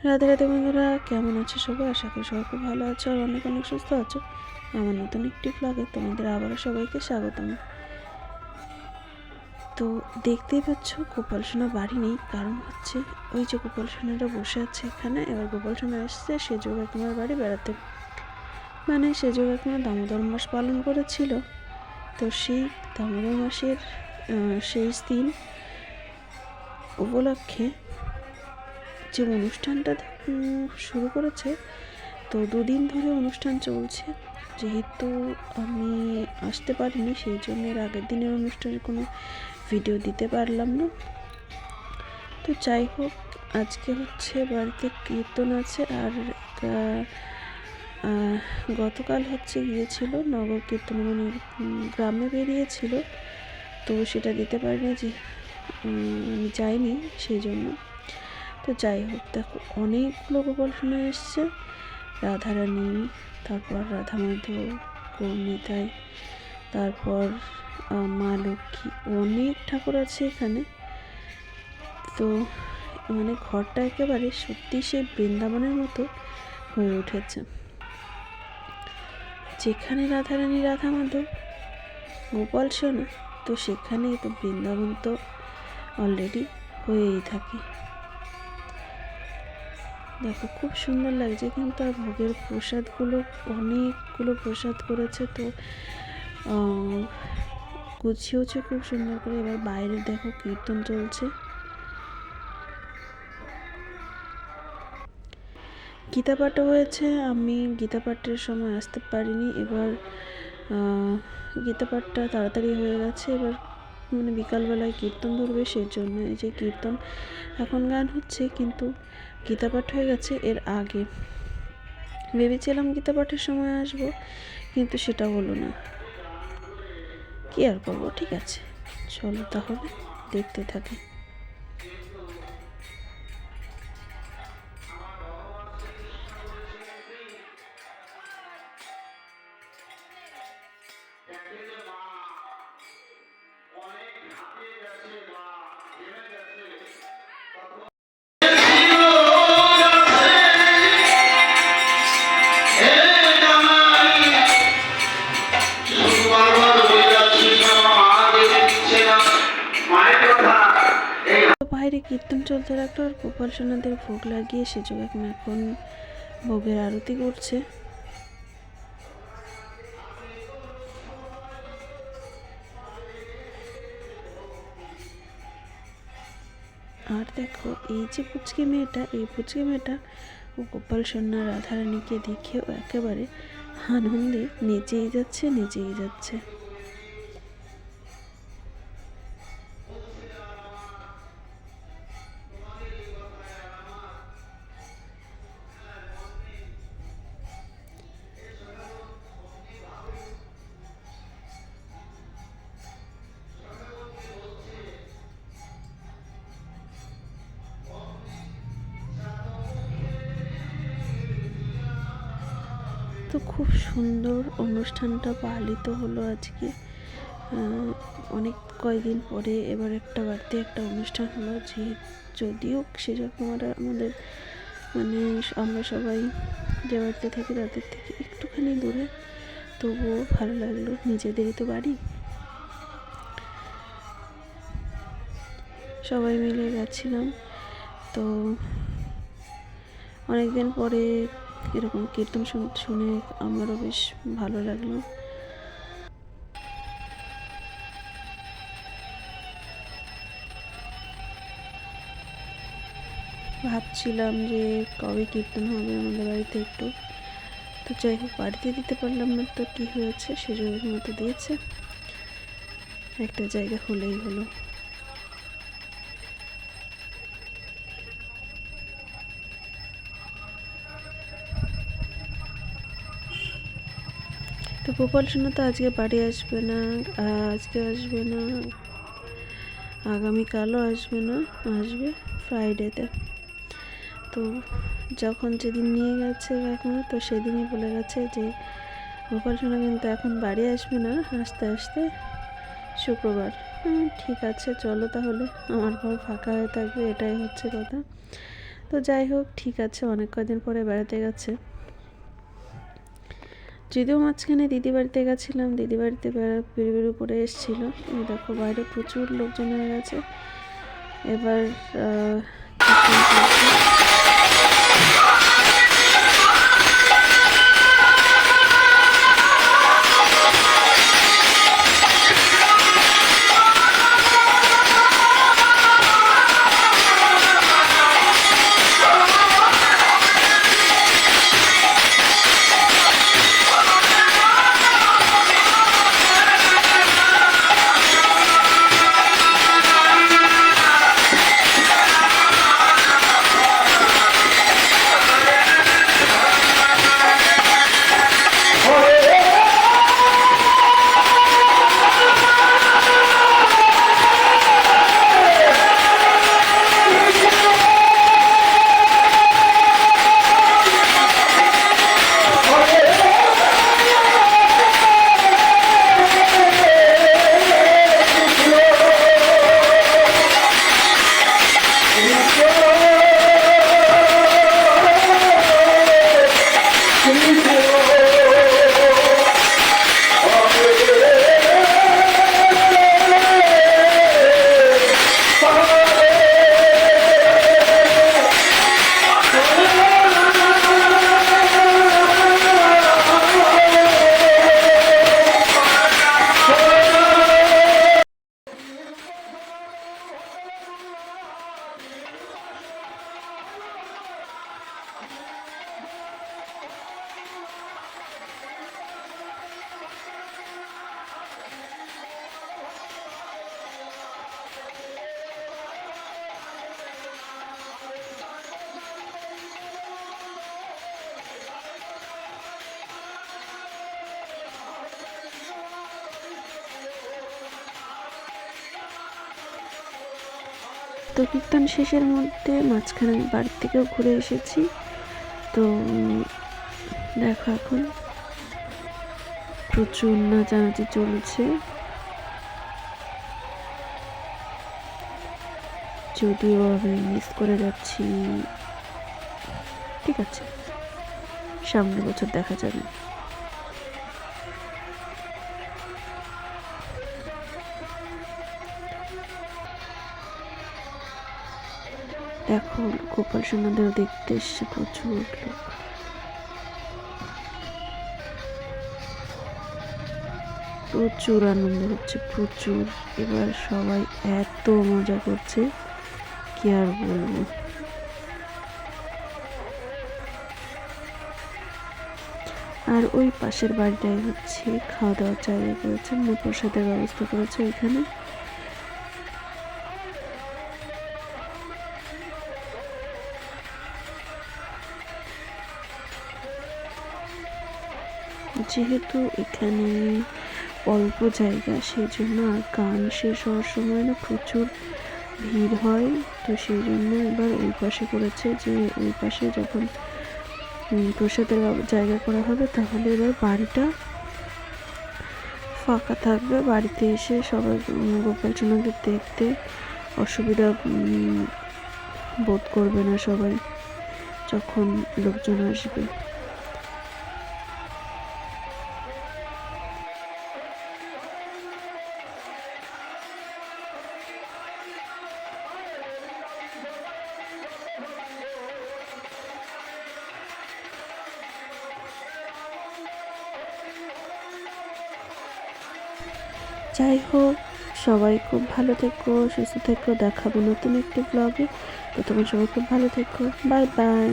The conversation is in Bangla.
রাধে রাধে বন্ধুরা, কেমন আছো সবাই? আশা করি সবাই খুব ভালো আছো আর অনেক অনেক সুস্থ আছো। আমার নতুন একটি ব্লগে তোমাদের আবারও সবাইকে স্বাগতম। তো দেখতেই পাচ্ছ গোপাল সোনা বাড়ি নেই, কারণ হচ্ছে ওই যে গোপাল সোনারা বসে আছে এখানে। এবার গোপাল সোনা এসছে সেজো কাকিমার বাড়ি বেড়াতে, মানে সেজো কাকিমা দামোদর মাস পালন করেছিল। তো সেই দামোদর মাসের শেষ দিন উপলক্ষে যে অনুষ্ঠানটা শুরু করেছে, তো দুদিন ধরে অনুষ্ঠান চলছে। যেহেতু আমি আসতে পারিনি, সেই জন্য এর আগের দিনের অনুষ্ঠানের কোনো ভিডিও দিতে পারলাম না। তো যাই হোক, আজকে হচ্ছে বাড়িতে কীর্তন আছে, আর গতকাল হচ্ছে গিয়েছিল নগর কীর্তন, মানে গ্রামে বেরিয়েছিল, তো সেটা দিতে পারিনি, যে আমি যাইনি সেই জন্য। তো যাই হোক, দেখো অনেকগুলো গোপাল সোনা এসছে, রাধারানী, তারপর রাধা মাধব, গৌরনিতাই, তারপর মা লক্ষ্মী, অনেক ঠাকুর আছে এখানে। তো মানে ঘরটা একেবারে সত্যি সেই বৃন্দাবনের মতো হয়ে উঠেছে। যেখানে রাধারানী, রাধা মাধব, গোপাল সোনা, তো সেখানেই তো বৃন্দাবন তো অলরেডি হয়েই থাকে। দেখো খুব সুন্দর লাগছে, কিন্তু আর ভোগের প্রসাদগুলো, অনেকগুলো প্রসাদ করেছে, তো গুছিয়েছে খুব সুন্দর করে। এবার বাইরে দেখো কীর্তন চলছে। গীতা পাঠও হয়েছে, আমি গীতা পাঠের সময় আসতে পারিনি। এবার গীতা পাঠটা তাড়াতাড়ি হয়ে গেছে, এবার মানে বিকালবেলায় কীর্তন ধরবে, সেই জন্য এই যে কীর্তন এখন গান হচ্ছে, কিন্তু গীতা পাঠ হয়ে গেছে এর আগে। ভেবেছিলাম গীতা পাঠের সময় আসবো, কিন্তু সেটা হলো না, কি আর করবো। ঠিক আছে, চলো তাহলে দেখতে থাকি। বাইরে কীর্তন চলতে রাখলো, আর গোপাল সোনাদের ভোগ লাগিয়ে সেজো কাকিমা এখন ভোগের আরতি করছে। আর দেখো এই যে পুচকি মেয়েটা, এই পুচকি মেয়েটা ও গোপাল সোনা রাধারানীকে দেখে ও একেবারে আনন্দে নেচেই যাচ্ছে, নেচেই যাচ্ছে। তো খুব সুন্দর অনুষ্ঠানটা পালিত হলো আজকে। অনেক কয়েকদিন পরে এবার একটা বাড়িতে একটা অনুষ্ঠান হলো, যে যদিও সেরকম আমাদের মানে আমরা সবাই যে বাড়িতে থাকি তাদের থেকে একটুখানি দূরে, তবুও ভালো লাগলো, নিজেদেরই তো বাড়ি। সবাই মিলে গেছিলাম, তো অনেকদিন পরে এরকম কীর্তন শুনে আমারও বেশ ভালো লাগলো। ভাবছিলাম যে কবে কীর্তন হবে আমাদের বাড়িতে একটু, তো যাই হোক বাড়িতে দিতে পারলাম না, তো কী হয়েছে, সেজন্য মতো দিয়েছে, একটা জায়গা হলেই হলো। তো গোপাল সোনা তো আজকে বাড়ি আসবে না, আজকে আসবে না, আগামীকালও আসবে না, আসবে ফ্রাইডেতে। তো যখন যেদিন নিয়ে গেছে এখন, তো সেদিনই বলে গেছে যে গোপাল সোনা কিন্তু এখন বাড়ি আসবে না, আস্তে আস্তে শুক্রবার। ঠিক আছে, চলো তাহলে, আমার ঘর ফাঁকা হয়ে থাকবে, এটাই হচ্ছে কথা। তো যাই হোক, ঠিক আছে, অনেক কদিন পরে বেড়াতে গেছে। যদিও মাঝখানে দিদি বাড়িতে গেছিলাম, দিদি বাড়িতে বেরু করে এসেছিলো। এই দেখো বাইরে প্রচুর লোকজন হয়ে গেছে। এবার তো কীর্তন শেষের মধ্যে মাঝখানে আমি বাড়ির থেকেও ঘুরে এসেছি। তো দেখো এখন প্রচুর নাচানাচি চলছে, যদিও আমি মিস করে যাচ্ছি। ঠিক আছে, সামনের বছর দেখা যাবে। দেখো গোপাল সোনাদেরও দেখতে এসছে প্রচুর লোক। প্রচুর আনন্দ হচ্ছে, প্রচুর। এবার সবাই এত মজা করছে, কি আর বলবো। আর ওই পাশের বাড়িটাই হচ্ছে খাওয়া দাওয়ার জায়গা করেছে, মানে প্রসাদের ব্যবস্থা করেছে এখানে। যেহেতু এখানে অল্প জায়গা, সেই জন্য আর গান শেষ হওয়ার সময় না প্রচুর ভিড় হয়। তো সেই জন্য এবার ওই পাশে করেছে, যে ওই পাশে যখন প্রসাদের জায়গা করা হবে তাহলে এবার বাড়িটা ফাঁকা থাকবে। বাড়িতে এসে সবাই গোপাল সোনাদের দেখতে অসুবিধা বোধ করবে না সবাই যখন লোকজন আসবে। যাই হোক, সবাই খুব ভালো থেকো, সুস্থ থেকো। দেখাবো নতুন একটি ব্লগে। তো তোমরা সবাই খুব ভালো থেকো। Bye bye.